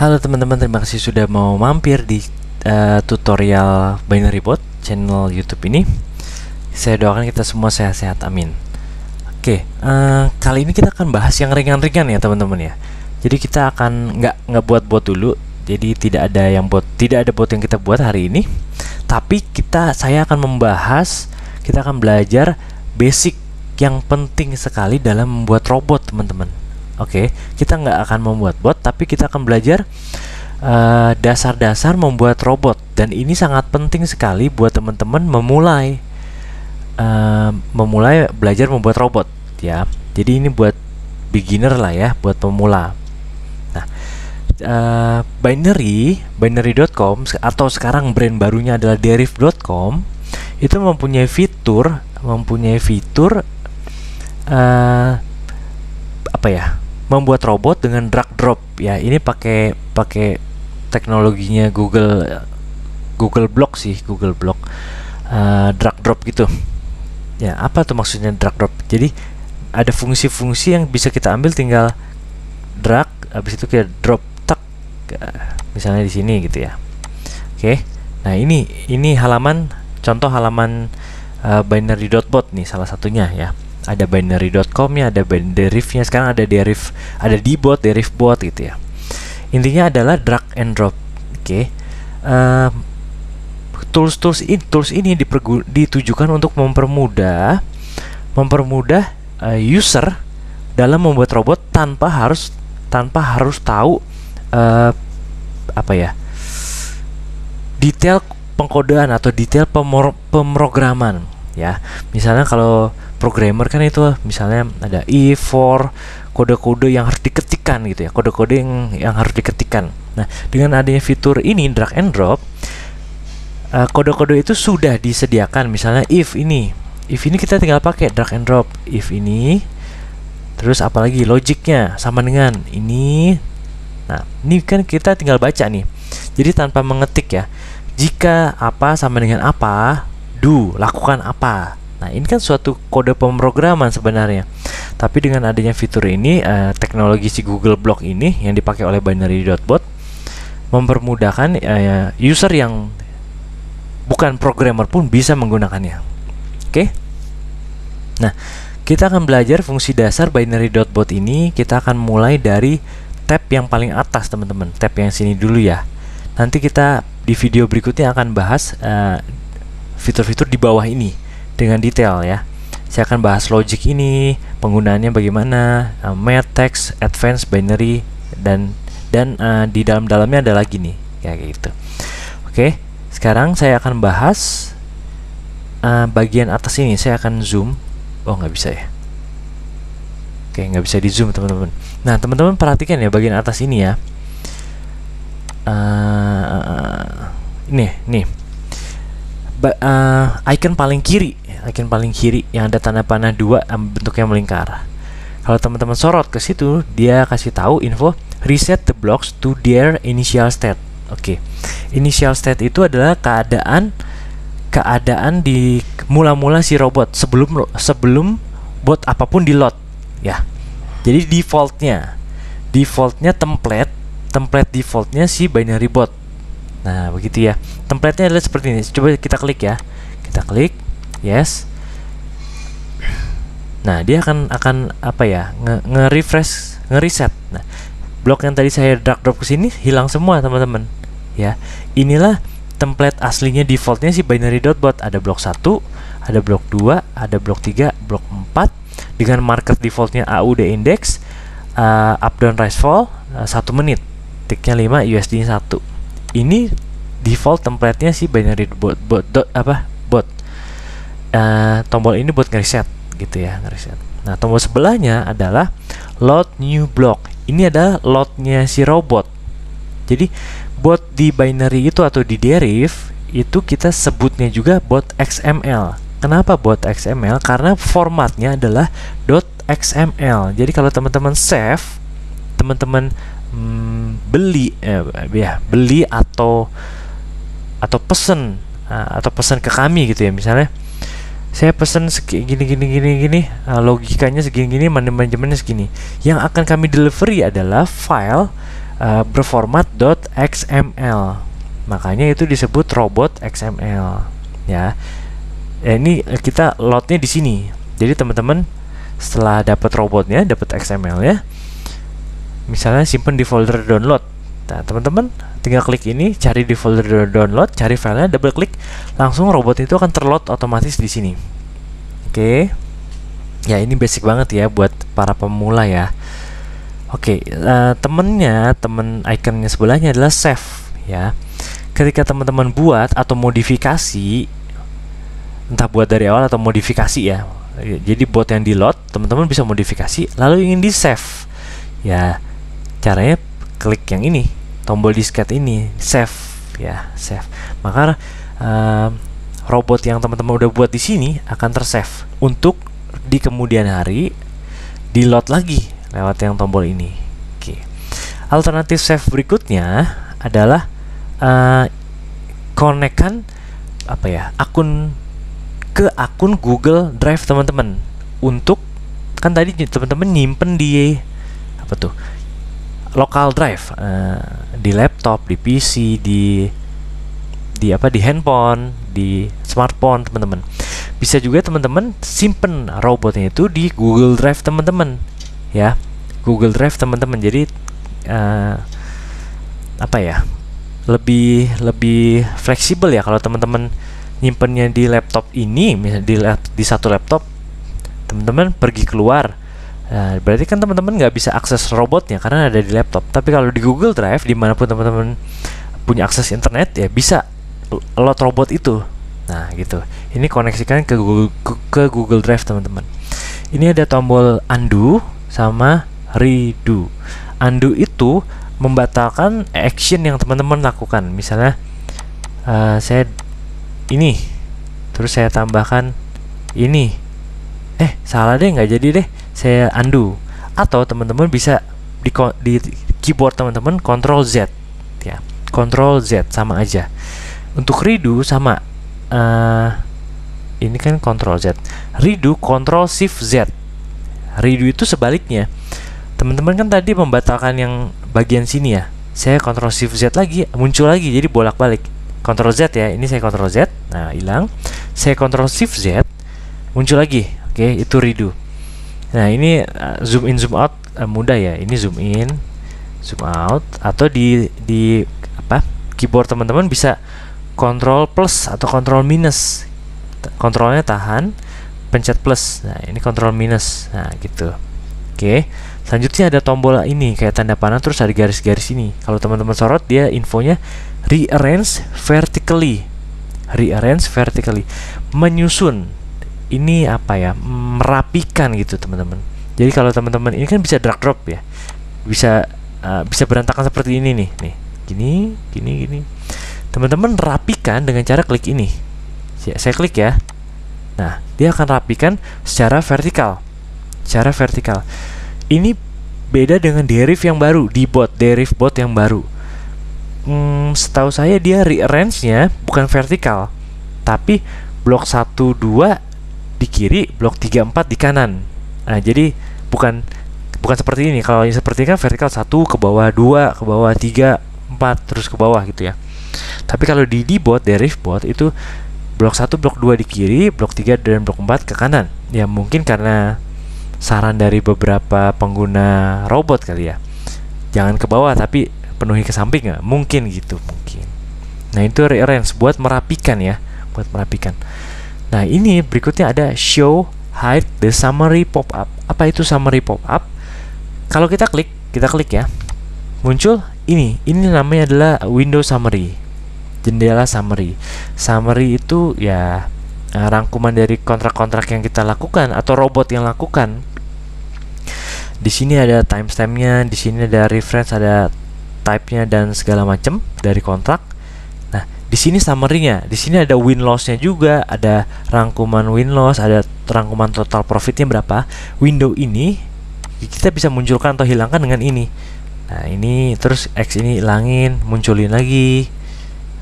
Halo teman-teman, terima kasih sudah mau mampir di tutorial Binary Bot channel YouTube ini. Saya doakan kita semua sehat-sehat, amin. Oke, kali ini kita akan bahas yang ringan-ringan ya teman-teman ya. Jadi kita akan nggak buat bot dulu. Jadi tidak ada bot yang kita buat hari ini. Tapi saya akan membahas, kita akan belajar basic yang penting sekali dalam membuat robot teman-teman. Oke, kita nggak akan membuat bot, tapi kita akan belajar dasar-dasar membuat robot, dan ini sangat penting sekali buat teman-teman memulai belajar membuat robot ya. Jadi ini buat beginner lah ya, buat pemula. Nah, binary.com atau sekarang brand barunya adalah deriv.com itu mempunyai fitur apa ya? Membuat robot dengan drag drop ya. Ini pakai teknologinya Google Block sih, Google Block, drag drop gitu ya. Apa tuh maksudnya drag drop? Jadi ada fungsi-fungsi yang bisa kita ambil, tinggal drag, habis itu kita drop tak, misalnya di sini gitu ya. Oke, nah ini contoh halaman binary.bot nih, salah satunya ya. Ada binary.com nya, ada derivnya, sekarang ada dbot, derivbot gitu ya. Intinya adalah drag and drop. Oke. Tools ini ditujukan untuk mempermudah user dalam membuat robot tanpa harus tahu detail pengkodean atau detail pemrograman ya. Misalnya kalau programmer kan itu misalnya ada if, for, kode-kode yang harus diketikkan gitu ya, kode-kode yang harus diketikkan. Nah, dengan adanya fitur ini drag and drop, kode-kode itu sudah disediakan. Misalnya if ini kita tinggal pakai drag and drop if ini, terus apalagi logiknya sama dengan ini. Nah, ini kan kita tinggal baca nih, jadi tanpa mengetik ya. Jika apa sama dengan apa, do, lakukan apa. Nah, ini kan suatu kode pemrograman sebenarnya. Tapi dengan adanya fitur ini, teknologi si Google Block ini yang dipakai oleh binary.bot mempermudahkan user yang bukan programmer pun bisa menggunakannya. Oke. Nah, kita akan belajar fungsi dasar binary.bot ini. Kita akan mulai dari tab yang paling atas, teman-teman. Tab yang sini dulu ya. Nanti kita di video berikutnya akan bahas fitur-fitur di bawah ini dengan detail ya. Saya akan bahas logic ini, penggunaannya bagaimana, math, text, advanced, binary, dan di dalamnya ada lagi nih kayak gitu. Oke, sekarang saya akan bahas bagian atas ini. Saya akan zoom. Oh, nggak bisa ya. Oke, nggak bisa di zoom teman-teman. Nah, teman-teman perhatikan ya bagian atas ini ya. Nih icon paling kiri yang ada tanda panah 2 bentuknya melingkar. Kalau teman-teman sorot ke situ, dia kasih tahu info reset the blocks to their initial state. Oke. Initial state itu adalah keadaan di mula-mula si robot sebelum bot apapun di load ya. Jadi defaultnya template defaultnya si binary bot. Nah, begitu ya. Template-nya adalah seperti ini. Coba kita klik ya. Kita klik, yes. Nah, dia akan apa ya? Nge-refresh, nge-reset. Nah, blok yang tadi saya drag drop ke sini hilang semua, teman-teman. Ya. Inilah template aslinya, defaultnya si binary.bot. Ada blok 1, ada blok 2, ada blok 3, blok 4 dengan marker defaultnya AUD index, up down rise fall 1 menit. Tiknya 5, USD-nya 1. Ini default template-nya si binary bot. Tombol ini buat ngereset gitu ya, ngereset. Nah, tombol sebelahnya adalah load new block. Ini adalah loadnya si robot. Jadi bot di binary itu atau di deriv itu kita sebutnya juga bot XML. Kenapa bot XML? Karena formatnya adalah .xml. Jadi kalau teman-teman save, teman-teman beli atau pesan ke kami gitu ya, misalnya Saya pesen gini gini gini gini, logikanya segini gini, manajemennya segini. Yang akan kami delivery adalah file berformat .xml. Makanya itu disebut robot XML ya. Ini kita loadnya di sini. Jadi teman-teman setelah dapat robotnya, dapat XML ya, misalnya simpen di folder download. Nah, teman-teman tinggal klik ini, cari di folder download, cari filenya, double klik, langsung robot itu akan terload otomatis di sini. Oke. Ya, ini basic banget ya buat para pemula ya. Oke, temen ikonnya sebelahnya adalah save ya. Ketika teman-teman buat atau modifikasi, entah buat dari awal atau modifikasi ya, jadi bot yang di load, teman-teman bisa modifikasi lalu ingin di save ya, caranya klik yang ini, tombol disket ini, save ya, save. Maka robot yang teman-teman udah buat di sini akan tersave untuk di kemudian hari di load lagi lewat yang tombol ini. Oke. Alternatif save berikutnya adalah konekkan akun Google Drive teman-teman, untuk kan tadi teman-teman nyimpen di local drive, di laptop, di PC, di handphone, di smartphone teman-teman. Bisa juga teman-teman simpen robotnya itu di Google Drive teman-teman ya, Google Drive teman-teman. Jadi lebih fleksibel ya kalau teman-teman nyimpennya di laptop ini, misalnya di satu laptop, teman-teman pergi keluar, berarti kan teman-teman nggak bisa akses robotnya karena ada di laptop. Tapi kalau di Google Drive, dimanapun teman-teman punya akses internet ya bisa load robot itu. Nah gitu, ini koneksikan ke Google Drive teman-teman. Ini ada tombol undo sama redo. Undo itu membatalkan action yang teman-teman lakukan. Misalnya saya ini, terus saya tambahkan ini, salah deh, nggak jadi deh, saya undo. Atau teman-teman bisa di keyboard teman-teman Ctrl Z ya, Ctrl Z sama aja. Untuk redo sama, ini kan Ctrl Z, redo Ctrl Shift Z. Redo itu sebaliknya. Teman-teman kan tadi membatalkan yang bagian sini ya, saya Ctrl Shift Z lagi, muncul lagi, jadi bolak-balik. Ctrl Z ya, ini saya Ctrl Z, nah hilang. Saya Ctrl Shift Z, muncul lagi. Oke, itu redo. Nah ini zoom in zoom out mudah ya. Ini zoom in, zoom out, atau di keyboard teman-teman bisa Ctrl plus atau Ctrl minus. Kontrolnya tahan, pencet plus. Nah ini Ctrl minus. Nah gitu. Oke. Selanjutnya ada tombol ini kayak tanda panah, terus ada garis-garis ini. Kalau teman-teman sorot, dia infonya rearrange vertically. Rearrange vertically, menyusun. Ini merapikan gitu teman-teman. Jadi kalau teman-teman ini kan bisa drag drop ya, bisa berantakan seperti ini nih, gini. Teman-teman rapikan dengan cara klik ini. Saya klik ya. Nah, dia akan rapikan secara vertikal. Ini beda dengan deriv yang baru, deriv bot yang baru. Setahu saya dia rearrange-nya bukan vertikal, tapi blok 1 2 di kiri, blok 3 4 di kanan. Nah, jadi bukan seperti ini. Kalau yang seperti ini kan vertikal 1 ke bawah, 2 ke bawah, 3 4 terus ke bawah gitu ya. Tapi kalau di deriv bot itu blok 1 blok 2 di kiri, blok 3 dan blok 4 ke kanan. Ya mungkin karena saran dari beberapa pengguna robot kali ya, jangan ke bawah tapi penuhi ke samping, nggak mungkin gitu, mungkin. Nah itu rearrange buat merapikan ya, Nah ini berikutnya ada show hide the summary pop up. Apa itu summary pop up? Kalau kita klik ya, muncul ini namanya adalah window summary, jendela summary. Summary itu ya rangkuman dari kontrak-kontrak yang kita lakukan atau robot yang lakukan. Di sini ada timestampnya, di sini ada reference, ada type-nya dan segala macam dari kontrak. Nah, di sini summary-nya, di sini ada win loss-nya juga, ada rangkuman win loss, ada rangkuman total profitnya berapa. Window ini kita bisa munculkan atau hilangkan dengan ini. Nah, ini terus X ini hilangin, munculin lagi.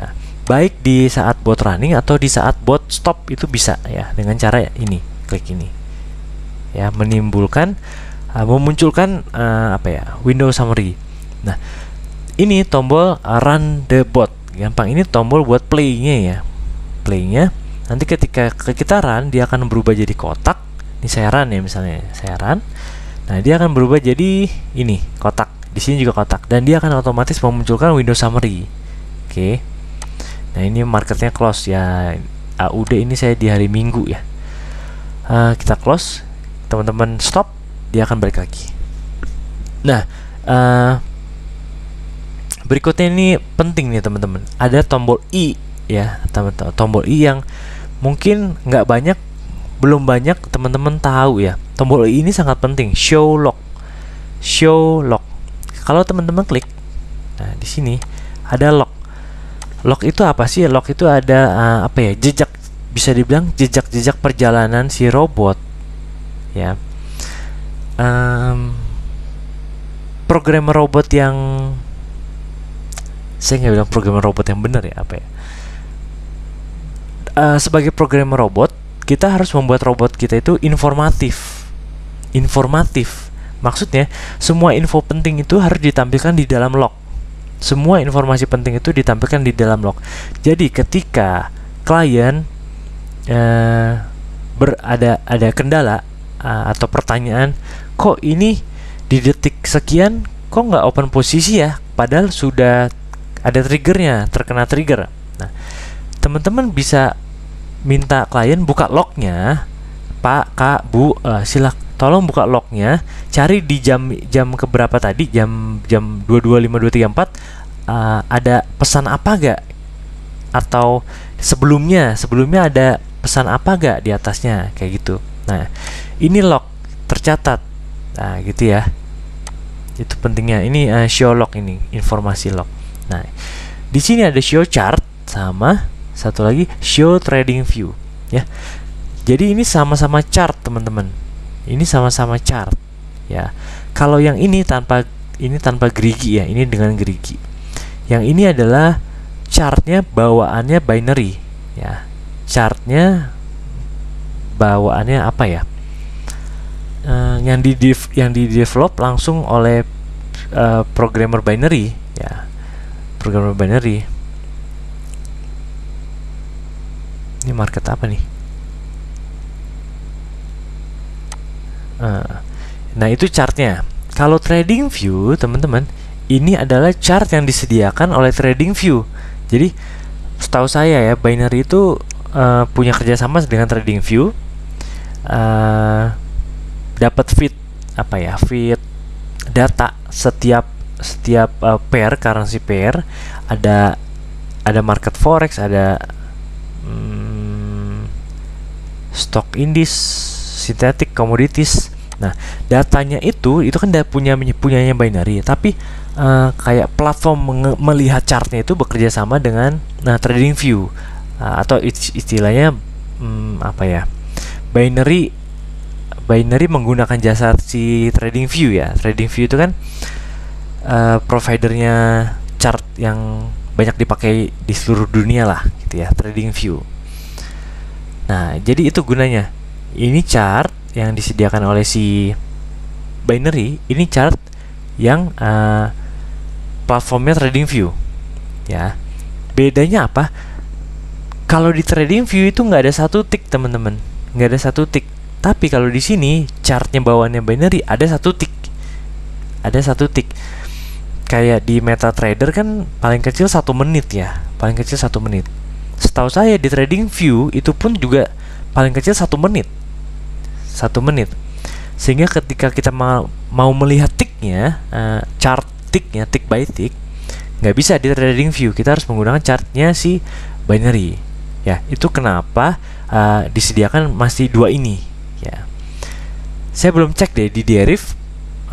Nah, baik di saat bot running atau di saat bot stop itu bisa ya, dengan cara ini, klik ini ya, memunculkan apa ya, window summary. Nah, ini tombol run the bot, gampang. Ini tombol buat playnya ya, playnya. Nanti ketika kita run, dia akan berubah jadi kotak. Ini saya run ya, misalnya saya run. Nah, dia akan berubah jadi ini kotak. Di sini juga kotak, dan dia akan otomatis memunculkan window summary. Oke. Nah, ini marketnya close ya. AUD ini saya di hari Minggu ya. Kita close, teman-teman stop, dia akan balik lagi. Nah, berikutnya ini penting nih teman-teman. Ada tombol I ya, teman-teman. Tombol I yang mungkin belum banyak teman-teman tahu ya. Tombol I ini sangat penting. Show log. Kalau teman-teman klik, nah di sini ada log. Log itu apa sih? Log itu ada apa ya? Jejak, bisa dibilang jejak perjalanan si robot ya. Programmer robot yang, saya nggak bilang programmer robot yang benar ya, apa ya? Sebagai programmer robot, kita harus membuat robot kita itu informatif. Maksudnya, semua info penting itu harus ditampilkan di dalam log. Semua informasi penting itu ditampilkan di dalam log. Jadi ketika klien ada kendala atau pertanyaan, kok ini di detik sekian kok nggak open posisi ya, padahal sudah ada triggernya, terkena trigger. Nah, teman-teman bisa minta klien buka lognya, Pak, Kak, Bu, tolong buka lognya, cari di jam keberapa tadi, jam 22.5234, ada pesan apa gak, atau sebelumnya ada pesan apa gak di atasnya, kayak gitu. Nah, ini log tercatat, nah gitu ya, itu pentingnya. Ini show log, ini informasi log. Nah, di sini ada show chart sama satu lagi show trading view ya. Jadi ini sama-sama chart teman-teman. Ini sama-sama chart ya. Kalau yang ini tanpa gerigi ya, ini dengan gerigi. Yang ini adalah chartnya bawaannya binary ya. Chartnya bawaannya apa ya? Yang di develop langsung oleh programmer binary ya. Programmer binary. Ini market apa nih? Nah, itu chartnya. Kalau trading view teman-teman, ini adalah chart yang disediakan oleh trading view. Jadi setahu saya ya, binary itu punya kerjasama dengan trading view, dapat feed data setiap pair, currency pair. Ada market forex, ada stock indies, synthetic commodities. Nah, datanya itu kan punyanya binary, tapi kayak platform melihat chartnya itu bekerja sama dengan trading view, atau istilahnya apa ya, binary menggunakan jasa si trading view ya. Trading view itu kan providernya chart yang banyak dipakai di seluruh dunia lah gitu ya, trading view. Nah, jadi itu gunanya. Ini chart yang disediakan oleh si binary, ini chart yang platformnya trading view ya. Bedanya apa? Kalau di trading view itu nggak ada satu tick teman-teman, nggak ada satu tick. Tapi kalau di sini chartnya bawaannya binary ada satu tick, kayak di MetaTrader kan paling kecil 1 menit ya, paling kecil 1 menit. Setahu saya di trading view itu pun juga paling kecil 1 menit. Sehingga ketika kita mau melihat ticknya, chart ticknya, tick by tick, nggak bisa di trading view. Kita harus menggunakan chartnya si binary ya. Itu kenapa disediakan masih 2 ini ya. Saya belum cek deh di deriv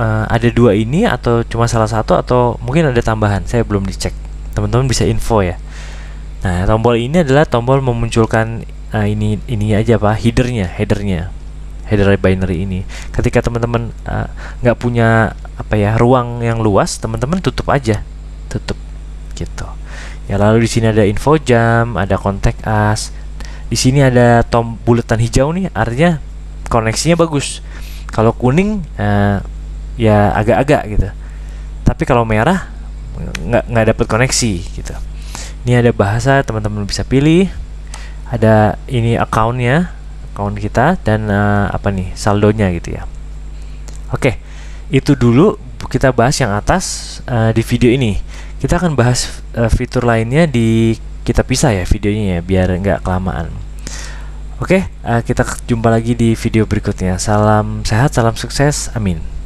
ada 2 ini atau cuma salah satu, atau mungkin ada tambahan, saya belum dicek. Teman-teman bisa info ya. Nah, tombol ini adalah tombol memunculkan ini aja Pak, header binary ini. Ketika teman-teman nggak punya ruang yang luas, teman-teman tutup aja, gitu. Ya, lalu di sini ada info jam, ada contact us. Di sini ada buletan hijau nih, artinya koneksinya bagus. Kalau kuning ya agak-agak gitu. Tapi kalau merah nggak dapat koneksi gitu. Ini ada bahasa, teman-teman bisa pilih. Ada ini akun kita, dan apa nih saldonya gitu ya. Oke, itu dulu kita bahas yang atas di video ini. Kita akan bahas fitur lainnya kita pisah ya videonya ya, biar nggak kelamaan. Oke, kita jumpa lagi di video berikutnya. Salam sehat, salam sukses, amin.